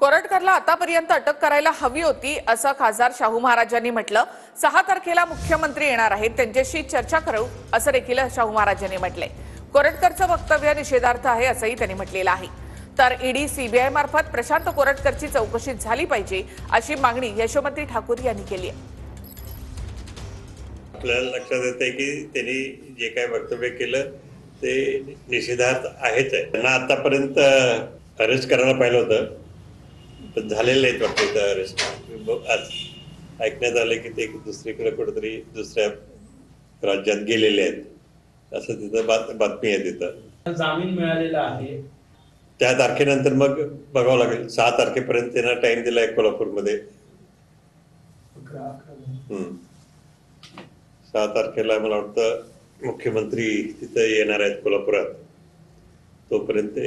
कोरटकरला आतापर्यंत अटक करायला हवी होती असं खासदार शाहू महाराजांनी म्हटलं। 6 तारखेला मुख्यमंत्री येणार आहेत, त्यांच्याशी चर्चा करू असं देखील शाहू महाराजांनी म्हटलंय। कोरटकरचं वक्तव्य निषेधार्थ आहे असंही त्यांनी म्हटलेलं आहे। तर ईडी सीबीआय मार्फत प्रशांत कोरटकरची चौकशी झाली पाहिजे अशी मागणी यशोमती ठाकूर यांनी केली आहे। आपल्याला लक्षात येते की त्यांनी जे काही वक्तव्य केलं ते निषेधार्थ आहेच आहे। त्यांना आतापर्यंत अरेस्ट करायला पाहिलं होतं, पण झालेलं आहेत वाटतं अरेस्ट। आज ऐकण्यात आलं की ते दुसरीकडे कुठेतरी दुसऱ्या राज्यात गेलेले आहेत असं तिथं बातमी आहे। तिथं जामीन मिळालेला आहे, त्या तारखेनंतर मग बघावं लागेल। 6 तारखेपर्यंत त्यांना टाइम दिलाय कोल्हापूरमध्ये। 6 तारखेला मला वाटतं मुख्यमंत्री तिथं येणार आहेत कोल्हापुरात। तोपर्यंत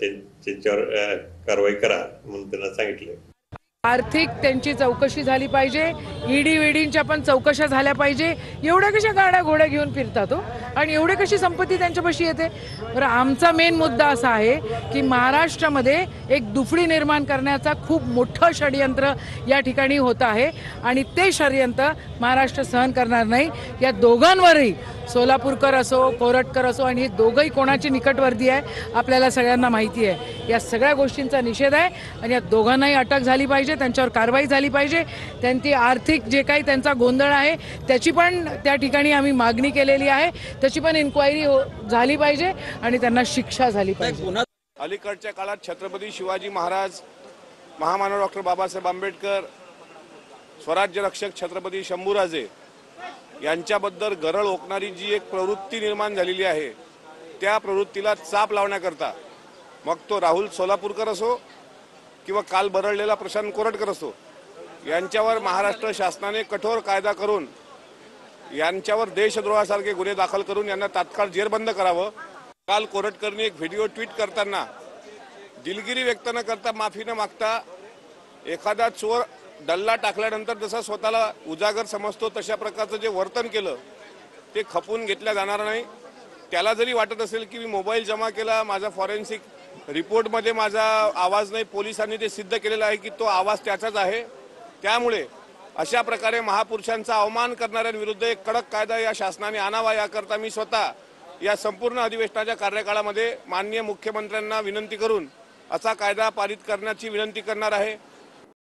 त्यांच्यावर कारवाई करा म्हणून त्यांना सांगितलं। आर्थिक त्यांची चौकशी झाली पाहिजे, ईडी वेडींच्या पण चौकशा झाल्या पाहिजे। एवढ्या कशा गाड्या घोड्या घेऊन फिरतात हो, आणि एवढी कशी संपत्ती त्यांच्यापाशी येते? बरं, आमचा मेन मुद्दा असा आहे की महाराष्ट्रामध्ये एक दुफडी निर्माण करण्याचा खूप मोठं षडयंत्र या ठिकाणी होत आहे, आणि ते षडयंत्र महाराष्ट्र सहन करणार नाही। या दोघांवरही, सोलापूरकर असो कोरटकर असो, आणि हे दोघंही कोणाची निकटवर्ती आहे आपल्याला सगळ्यांना माहिती आहे। या सगळ्या गोष्टींचा निषेध आहे, आणि या दोघांनाही अटक झाली पाहिजे, त्यांच्यावर कारवाई झाली पाहिजे। त्यांची आर्थिक जे काही त्यांचा गोंधळ आहे त्याची पण त्या ठिकाणी आम्ही मागणी केलेली आहे, त्याची पण इन्क्वायरी झाली पाहिजे आणि त्यांना शिक्षा झाली पाहिजे। अलीकडच्या काळात छत्रपती शिवाजी महाराज, महामानव डॉक्टर बाबासाहेब आंबेडकर, स्वराज्य रक्षक छत्रपती शंभूराजे यांच्याबद्दल गरळ ओकणारी जी एक प्रवृत्ती निर्माण झालेली आहे, त्या प्रवृत्तीला चाप लावण्याकरता मग तो राहुल सोलापूरकर असो किंवा काल बरळलेला प्रशांत कोरटकर असो, यांच्यावर महाराष्ट्र शासनाने कठोर कायदा करून यांच्यावर देशद्रोहासारखे गुन्हे दाखल करून यांना तात्काळ जेरबंद करावं। काल कोरटकरनी एक व्हिडिओ ट्विट करताना दिलगिरी व्यक्त न करता, माफी न मागता, एखादा चोर डल्ला टाकल्यानंतर जसा स्वतःला उजागर समजतो तशा प्रकारचं जे वर्तन केलं ते खपून घेतलं जाणार नाही। त्याला जरी वाटत असेल की मी मोबाईल जमा केला, माझा फॉरेन्सिक रिपोर्टमध्ये माझा आवाज नाही, पोलिसांनी ते सिद्ध केलेलं आहे की तो आवाज त्याचाच आहे। त्यामुळे अशा प्रकारे महापुरुषांचा अवमान करणाऱ्यांविरुद्ध एक कडक कायदा या शासनाने आणावा, याकरता मी स्वतः या संपूर्ण अधिवेशनाच्या कार्यकाळामध्ये माननीय मुख्यमंत्र्यांना विनंती करून असा कायदा पारित करण्याची विनंती करणार आहे।